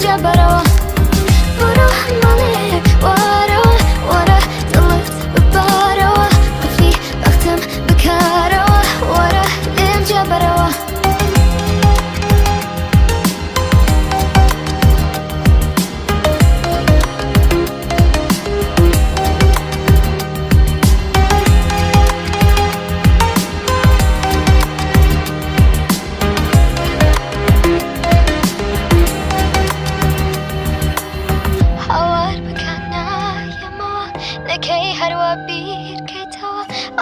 جبروا برو مالی وارا وارا دلت بباروا قفلی وقتم بکاروا وارا دیم جبروا نکی هر و بیر که تو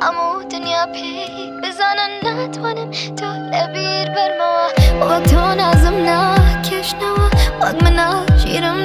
امو دنیا پی بزنن نتوانم تو لبیر برموا وقت تو نازم نکش نوا وقت منا شیرم